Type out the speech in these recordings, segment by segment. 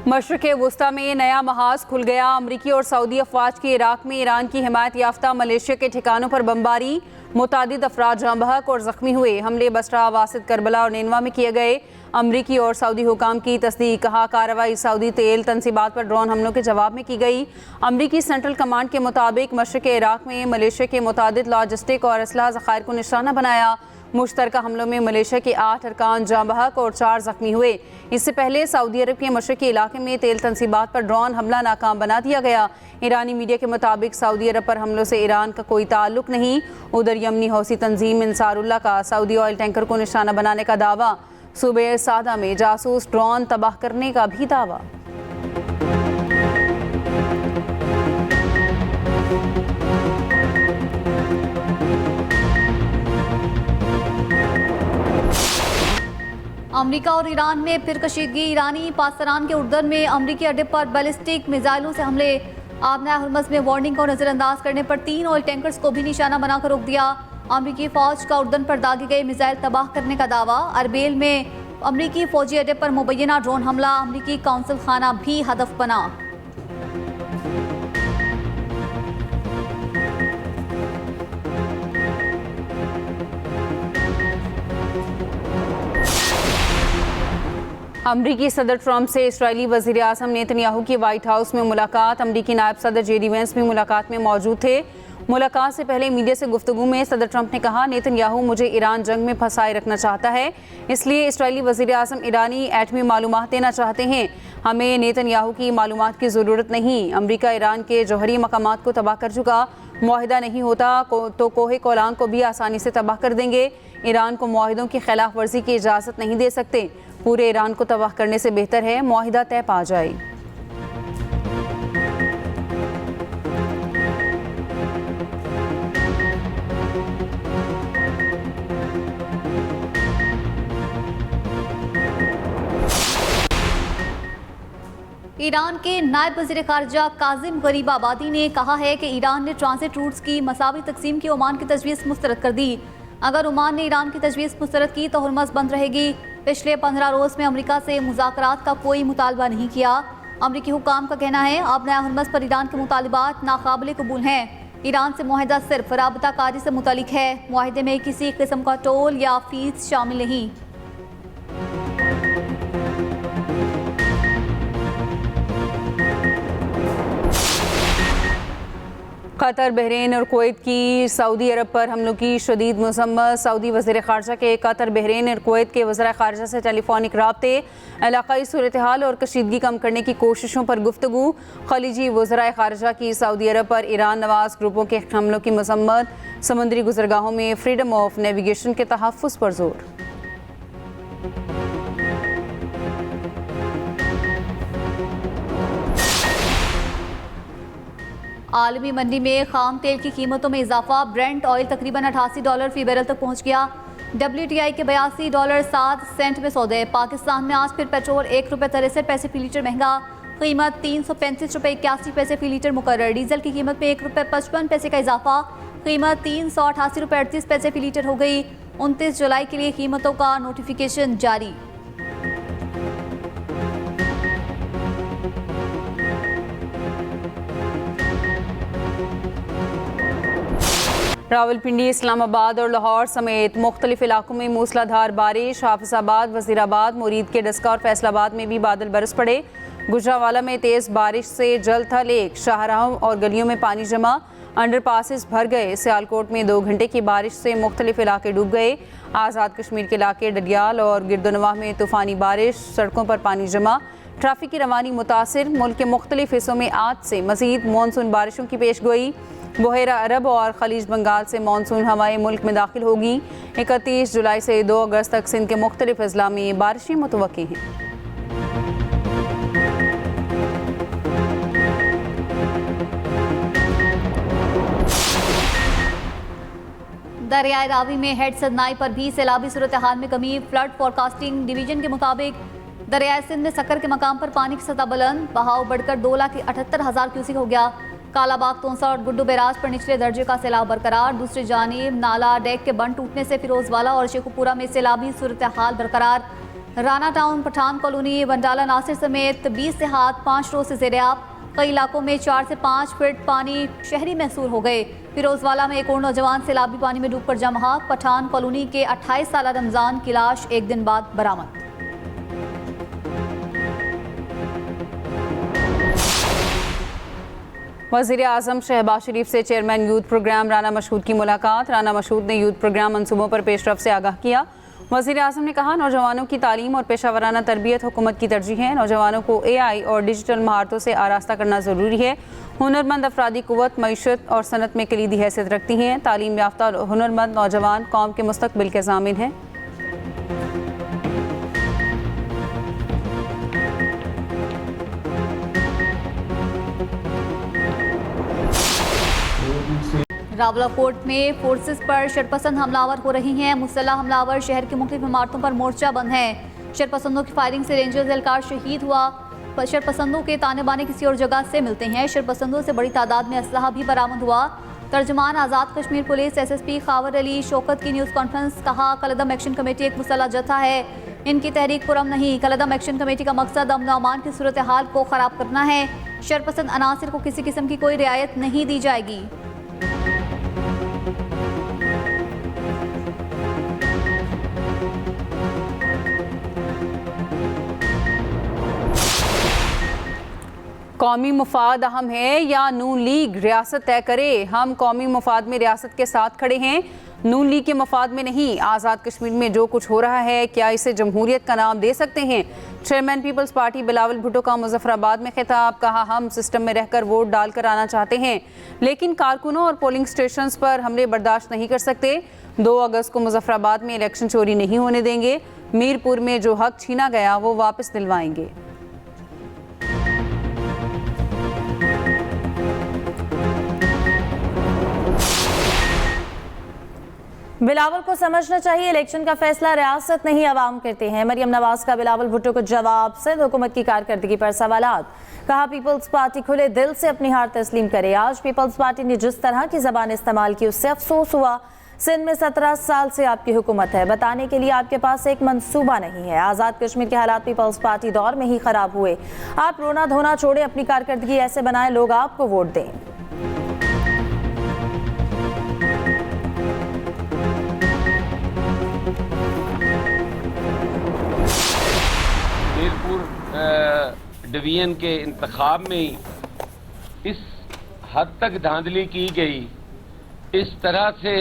मशरिक़ वुस्ता में नया महाज खुल गया। अमरीकी और सऊदी अफवाज की इराक में ईरान की हिमायत याफ्ता मलेशिया के ठिकानों पर बमबारी, मुतादिद अफराद जाँ बहक और ज़ख्मी हुए। हमले बसरा, वासिद, करबला और नेनवा में किए गए। अमरीकी और सऊदी हुकाम की तस्दीक, कहा कार्रवाई सऊदी तेल तनसीबात पर ड्रोन हमलों के जवाब में की गई। अमरीकी सेंट्रल कमांड के मुताबिक मशरिक़ इराक में मलेशिया के मुतादिद लॉजिस्टिक और असलहा ज़खायर को निशाना बनाया। मुश्तरका हमलों में मलेशिया के 8 अरकान जाँ बहक और 4 ज़ख्मी हुए। इससे पहले सऊदी अरब के मशरिक़ी इलाके में तेल तनसीबात पर ड्रोन हमला नाकाम बना दिया गया। ईरानी मीडिया के मुताबिक सऊदी अरब पर हमलों से ईरान का कोई ताल्लुक नहीं। उधर यमनी हौसी तंजीम अंसारुल्लाह का सऊदी ऑयल टैंकर को निशाना बनाने का दावा। सूबे सादा में जासूस ड्रोन तबाह करने का भी दावा। अमेरिका और ईरान में फिर कशीदगी। ईरानी पाकिस्तान के उर्दन में अमरीकी अड्डे पर बैलिस्टिक मिसाइलों से हमले। आबना हरमज में वार्निंग को नजरअंदाज करने पर 3 ऑयल टैंकर्स को भी निशाना बनाकर रोक दिया। अमरीकी फौज का उर्दन पर दागे गए मिसाइल तबाह करने का दावा। अरबेल में अमरीकी फौजी अड्डे पर मुबैना ड्रोन हमला। अमरीकी काउंसिल खाना भी हदफ बना। अमरीकी सदर ट्रंप से इसराइली वज़ीर आज़म नेतन्याहू की वाइट हाउस में मुलाकात। अमरीकी नायब सदर जेडी वेंस भी मुलाकात में मौजूद थे। मुलाकात से पहले मीडिया से गुफ्तगू में सदर ट्रंप ने कहा, नेतन्याहू मुझे ईरान जंग में फंसाए रखना चाहता है, इसलिए इसराइली वज़ीर आज़म ईरानी एटमी मालूमात देना चाहते हैं। हमें नेतन्याहू की मालूमात की ज़रूरत नहीं। अमरीका ईरान के जौहरी मकामात को तबाह कर चुका। मुआहिदा नहीं होता तो कोहे कोलान को भी आसानी से तबाह कर देंगे। ईरान को मुआहिदों की खिलाफ वर्जी की इजाज़त नहीं दे सकते। पूरे ईरान को तबाह करने से बेहतर है मुआहिदा तय पा जाए। ईरान के नायब वज़ीर ख़ारिजा काज़िम गरीबाबादी ने कहा है कि ईरान ने ट्रांजिट रूट्स की मसावी तकसीम की ओमान की तजवीज़ मुस्तरद कर दी। अगर ओमान ने ईरान की तजवीज़ मुस्तरद की तो हरमज़ बंद रहेगी। पिछले 15 रोज़ में अमेरिका से मुज़ाकरात का कोई मुतालबा नहीं किया। अमरीकी हुकाम का कहना है अब नया हरमज़ पर ईरान के मुतालबात नाकाबिल कबूल हैं। ईरान से मुआहिदा सिर्फ राबता कारी से मुतलिक है। मुआहिदे में किसी किस्म का टोल या फीस शामिल नहीं। कतर, बहरीन और कुवैत की सऊदी अरब पर हमलों की शदीद मज़म्मत। सऊदी वज़ीर ख़ारिजा के कतर, बहरीन और कुवैत के वज़ीर ख़ारिजा से टेलीफोनिक राब्ते, इलाक़ाई सूरत हाल और कशीदगी कम करने की कोशिशों पर गुफ्तगू। खलीजी वज़ीर ख़ारिजा की सऊदी अरब पर ईरान नवाज ग्रुपों के हमलों की मज़म्मत। समुद्री गुज़रगाहों में फ्रीडम ऑफ नेविगेशन के तहफ़्फ़ुज़ पर जोर। आलमी मंडी में खाम तेल की कीमतों में इजाफा। ब्रेंट ऑयल तकरीबन $88 फी बैरल तक पहुंच गया। WTI के $82.07 में सौदे। पाकिस्तान में आज फिर पेट्रोल ₹1.63 फी लीटर महंगा। कीमत ₹335.81 फी लीटर मुकर्रर। डीजल की कीमत में ₹1.55 का इजाफा। कीमत ₹388.38 फी लीटर हो गई। 29 जुलाई के लिए कीमतों का नोटिफिकेशन जारी। रावलपिंडी, इस्लामाबाद और लाहौर समेत मुख्तलिफ इलाकों में मूसलाधार बारिश। हाफिजाबाद, वजीराबाद, मुरीद के डस्का और फैसलाबाद में भी बादल बरस पड़े। गुजरावाला में तेज़ बारिश से जल था लेक। शाहराहों और गलियों में पानी जमा, अंडर पासिस भर गए। सियालकोट में 2 घंटे की बारिश से मुख्तलिफ इलाके डूब गए। आज़ाद कश्मीर के इलाके डडियाल और गिरदनवाह में तूफ़ानी बारिश, सड़कों पर पानी जमा, ट्रैफिक की रवानी मुतासिर। मुल्क के मुख्तलिफ हिस्सों में आज से मज़ीद मानसून बारिशों की पेश गोई। बहरा अरब और खलीज बंगाल से मानसून हवाएं मुल्क में दाखिल होगी। 31 जुलाई से 2 अगस्त तक सिंध के मुख्तलिफ अजला में बारिशें मुतवक्की हैं। दरियाए रावी में हेड सदनाई पर भी सैलाबी सूरत हाल में कमी। फ्लड फोरकास्टिंग डिवीजन के मुताबिक दरियाए सिंध में सक्कर के मकाम पर पानी की सतह बुलंद। बहाव बढ़कर 2,78,000 क्यूसिक हो गया। कालाबाग, तोंसा और गुड्डू बैराज पर निचले दर्जे का सैलाब बरकरार। दूसरी जानिब नाला डेक के बंद टूटने से फिरोजवाला और शेखुपुरा में सैलाबी सूरत हाल बरकरार। राना टाउन, पठान कॉलोनी, बंडाला नासिर समेत 20 देहात 5 रोज से ज़ेर-ए-आब। कई इलाकों में 4 से 5 फीट पानी शहरी महसूर हो गए। फिरोजवाला में एक और नौजवान सैलाबी पानी में डूबकर जम। पठान कॉलोनी के 28 साल रमजान की लाश एक दिन बाद बरामद। वज़ीर आज़म शहबाज शरीफ से chairman youth programme Rana Mashhood की मुलाकात। राना मशहूद ने यूथ प्रोग्राम मंसूबों पर पेशरफ से आगाह किया। वज़ीर आज़म ने कहा, नौजवानों की तालीम और पेशावराना तरबियत हुकूमत की तरजीह है। नौजवानों को AI और डिजिटल महारतों से आरास्ता करना ज़रूरी है। हुनरमंद अफरादी क़ुव्वत मईशत और सनत में कलीदी हैसियत रखती हैं। तालीम याफ्ता और हुनरमंद नौजवान कौम के मुस्तकबिल के ज़ामिन हैं। रावलाकोट में फोर्सेस पर शरपसंद हमलावर हो रही हैं। मुसल्लह हमलावर शहर की मुख्तलिफ इमारतों पर मोर्चा बंद हैं। शरपसंदों की फायरिंग से रेंजर्स एहलकार शहीद हुआ। शरपसंदों के ताने बाने किसी और जगह से मिलते हैं। शरपसंदों से बड़ी तादाद में असलहा भी बरामद हुआ। तर्जमान आज़ाद कश्मीर पुलिस SSP खावर अली शौकत की न्यूज़ कॉन्फ्रेंस। कहा, कलअदम एक्शन कमेटी एक मुसल्लह जत्था है, इनकी तहरीक पुरअमन नहीं। कलअदम एक्शन कमेटी का मकसद अमन व अमान की सूरत हाल को ख़राब करना है। शरपसंद अनासिर को किसी किस्म की कोई रियायत नहीं दी जाएगी। कौमी मुफाद अहम है या नून लीग रियासत तय करे? हम कौमी मुफाद में रियासत के साथ खड़े हैं, नून लीग के मफाद में नहीं। आज़ाद कश्मीर में जो कुछ हो रहा है, क्या इसे जमहूरियत का नाम दे सकते हैं? Chairman Peoples Party Bilawal Bhutto का मुजफ्फराबाद में खिताब। कहा, हम सिस्टम में रहकर वोट डाल कर आना चाहते हैं, लेकिन कारकुनों और पोलिंग स्टेशन पर हमले बर्दाश्त नहीं कर सकते। 2 अगस्त को मुजफ्फराबाद में इलेक्शन चोरी नहीं होने देंगे। मीरपुर में जो हक छीना गया वो वापस दिलवाएंगे। बिलावल को समझना चाहिए, इलेक्शन का फैसला रियासत नहीं अवाम करते हैं। मरियम नवाज का बिलावल भुट्टो को जवाब। सिंध हुकूमत की कारकर्दगी पर सवालात। कहा, पीपल्स पार्टी खुले दिल से अपनी हार तस्लीम करे। आज पीपल्स पार्टी ने जिस तरह की जबान इस्तेमाल की उससे अफसोस हुआ। सिंध में 17 साल से आपकी हुकूमत है, बताने के लिए आपके पास एक मंसूबा नहीं है। आज़ाद कश्मीर के हालात पीपल्स पार्टी दौर में ही खराब हुए। आप रोना धोना छोड़े, अपनी कारकर्दगी ऐसे बनाए लोग आपको वोट दें। डिवीजन के इंतखाब में इस हद तक धांधली की गई, इस तरह से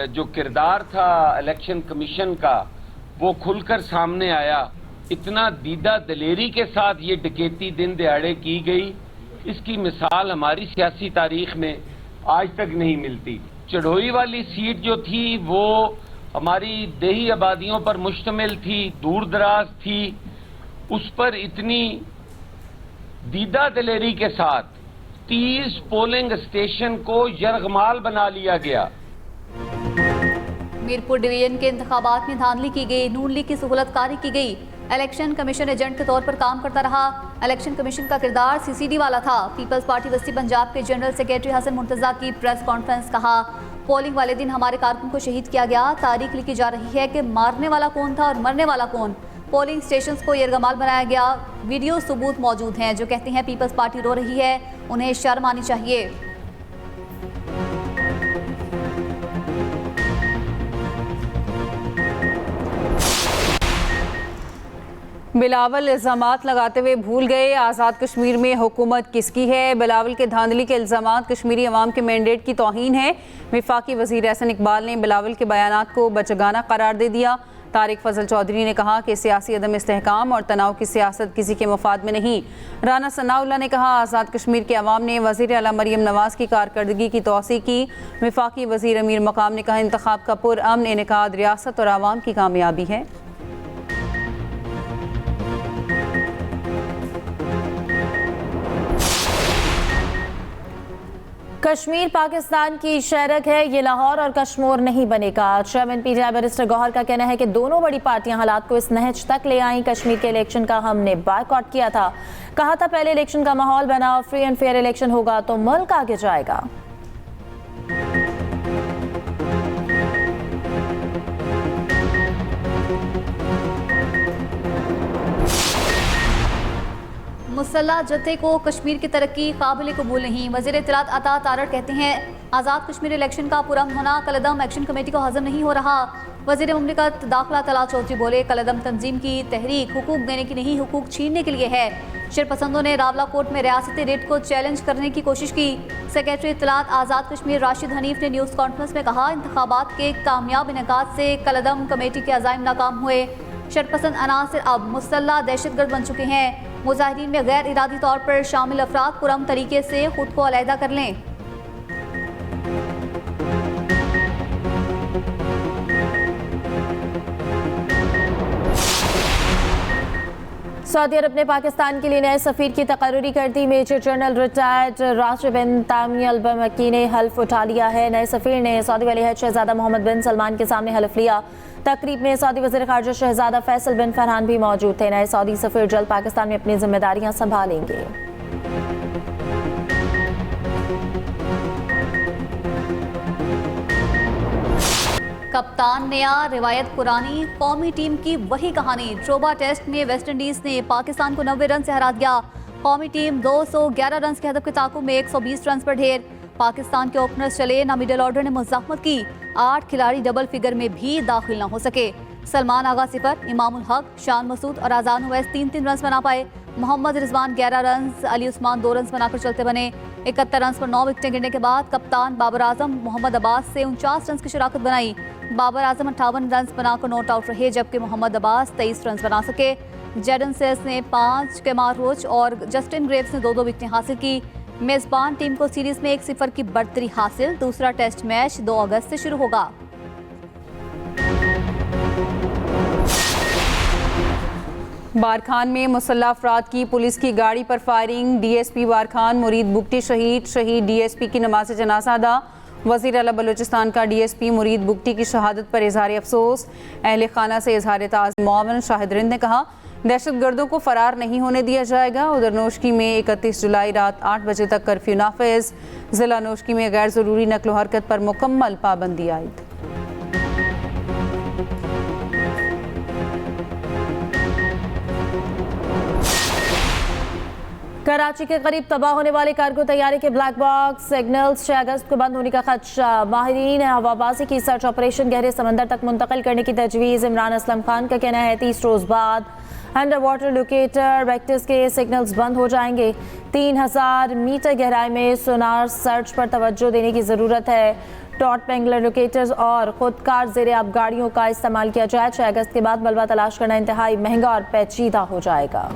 जो किरदार था इलेक्शन कमीशन का वो खुलकर सामने आया। इतना दीदा दलेरी के साथ ये डकैती दिन दिहाड़े की गई, इसकी मिसाल हमारी सियासी तारीख में आज तक नहीं मिलती। चढ़ोई वाली सीट जो थी वो हमारी देही आबादियों पर मुश्तमिल थी, दूर दराज थी। उस पर इतनी दीदा दलेरी के साथ 30 पोलिंग स्टेशन को यरगमाल बना लिया गया। मीरपुर डिवीजन के इंतखाबात में धांधली की गई, नून लीग की सहूलतकारी की गई। इलेक्शन कमीशन एजेंट के तौर पर काम करता रहा। इलेक्शन कमीशन का किरदार CCD वाला था। पीपल्स पार्टी वस्ती पंजाब के जनरल सेक्रेटरी हसन मुर्तजा की प्रेस कॉन्फ्रेंस। कहा, पोलिंग वाले दिन हमारे कारकुन को शहीद किया गया। तारीख लिखी जा रही है कि मारने वाला कौन था और मरने वाला कौन। पोलिंग स्टेशंस को यरगमाल बनाया गया। वीडियो सबूत मौजूद हैं। जो कहते हैं पीपल्स पार्टी रो रही है, उन्हें शर्म आनी चाहिए। बिलावल इल्ज़ामात लगाते हुए भूल गए आज़ाद कश्मीर में हुकूमत किसकी है। बिलावल के धांधली के इल्ज़ामात कश्मीरी अवाम के मैंडेट की तौहीन है। वफाकी वज़ीर एहसन इकबाल ने बिलावल के बयानात को बचगाना करार दे दिया। तारिक फजल चौधरी ने कहा कि सियासी अदम इस्तेहकाम और तनाव की सियासत किसी के मफाद में नहीं। राना सनाउल्लाह ने कहा, आज़ाद कश्मीर के अवाम ने वज़ीर आला मरियम नवाज की कारकर्दगी की तौसीक़ की। वफाकी वज़ीर अमीर मकाम ने कहा, इंतखाब का पुरअमन इनेकाद रियासत और आवाम की कामयाबी है। कश्मीर पाकिस्तान की शहरक है, ये लाहौर और कश्मीर नहीं बनेगा। चेयरमैन PTI बैरिस्टर गौहर का कहना है कि दोनों बड़ी पार्टियां हालात को इस नहज तक ले आईं। कश्मीर के इलेक्शन का हमने बायकॉट किया था। कहा था पहले इलेक्शन का माहौल बनाओ, फ्री एंड फेयर इलेक्शन होगा तो मुल्क आगे जाएगा। मुसल्ला जत्थे को कश्मीर की तरक्की काबिल कबूल नहीं। वज़ीर इत्तलात अता तारड़ कहते हैं आज़ाद कश्मीर इलेक्शन का पुरअमन होना कलदम एक्शन कमेटी को हजम नहीं हो रहा। वज़ीर मुमलिकत दाखिला तला चौधरी बोले कलदम तंजीम की तहरीक हुकूक देने की नहीं, हुकूक छीनने के लिए है। शरपसंदों ने रावलाकोट में रियासती रेट को चैलेंज करने की कोशिश की। सेक्रेटरी इत्तलात आज़ाद कश्मीर राशिद हनीफ ने न्यूज़ कॉन्फ्रेंस में कहा इंतखाबात के कामयाब इनेकाद से कलदम कमेटी के अज़ाइम नाकाम हुए। शरपसंद अनासर अब मुसल्ला दहशतगर्द बन चुके हैं। मुजाहिदीन में गैर इरादी तौर पर शामिल अफराद पुरअमन तरीके से खुद को अलहदा कर लें। सऊदी अरब ने पाकिस्तान के लिए नए सफीर की तकर्री कर दी। मेजर जनरल रिटायर्ड राशिद बिन तामी अल बमकी ने हल्फ उठा लिया है। नए सफीर ने सऊदी वली अहद शहजादा मोहम्मद बिन सलमान के सामने हल्फ लिया। तकरीब में सऊदी वज़ीर ख़ारजा शहजादा फैसल बिन फरहान भी मौजूद थे। नए सऊदी सफीर जल्द पाकिस्तान में अपनी जिम्मेदारियां संभालेंगे। कप्तान नया रिवायत पुरानी, कौमी टीम की वही कहानी। ट्रोबा टेस्ट में वेस्टइंडीज ने पाकिस्तान को 90 रन से हरा दिया। कौमी टीम 211 रन के हदफ के ताकुब में 120 रन पर ढेर। पाकिस्तान के ओपनर्स चले ना मिडल ऑर्डर ने मुज़ाहमत की। 8 खिलाड़ी डबल फिगर में भी दाखिल न हो सके। सलमान आगा सिफर, इमामुल हक, शान मसूद और आज़ान उवैस 3-3 रन बना पाए। मोहम्मद रिजवान 11 रन, अली उस्मान 2 रन बनाकर चलते बने। 71 रन पर 9 विकेटें गिरने के बाद कप्तान बाबर आजम मोहम्मद अब्बास से 49 रन की शराकत बनाई। बाबर आजम 58 रन बनाकर नॉट आउट रहे, जबकि मोहम्मद अब्बास 23 रन बना सके। जेडन सेस ने 5, केमार रोच और जस्टिन ग्रेव्स ने 2-2 विकेटें हासिल की। मेजबान टीम को सीरीज में 1-0 की बढ़तरी हासिल। दूसरा टेस्ट मैच 2 अगस्त से शुरू होगा। बारखान में मुसल्लह अफराद की पुलिस की गाड़ी पर फायरिंग। डीएसपी बारखान मुरीद बुगटी शहीद डीएसपी की नमाज जनाजा अदा। वज़ीर आला बलूचिस्तान का डीएसपी मुरीद बुगटी की शहादत पर इजहार अफसोस। अहले खाना से इजहार ताज़ मुआवन शाहिद रिंद ने कहा दहशतगर्दों को फरार नहीं होने दिया जाएगा। उधर नोशकी में 31 जुलाई रात 8 बजे तक कर्फ्यू नाफिज। जिला नोशकी में गैर ज़रूरी नकलो हरकत पर मुकम्मल पाबंदी आयद। कराची के करीब तबाह होने वाले कार्गो तैयारे के ब्लैक बॉक्स सिग्नल्स 6 अगस्त को बंद होने का खदशा। माहिरीन हवाबाजी की सर्च ऑपरेशन गहरे समंदर तक मुंतकिल करने की तजवीज़। इमरान असलम खान का कहना है 30 रोज़ बाद अंडर वाटर लोकेटर वेक्टर्स के सिग्नल्स बंद हो जाएंगे। 3000 मीटर गहराई में सोनार सर्च पर तवज्जो देने की ज़रूरत है। टॉट पेंगलर लोकेटर्स और खुदकार ज़ेरे आब गाड़ियों का इस्तेमाल किया जाए। 6 अगस्त के बाद मलबा तलाश करना इंतहाई महंगा और पेचीदा हो जाएगा।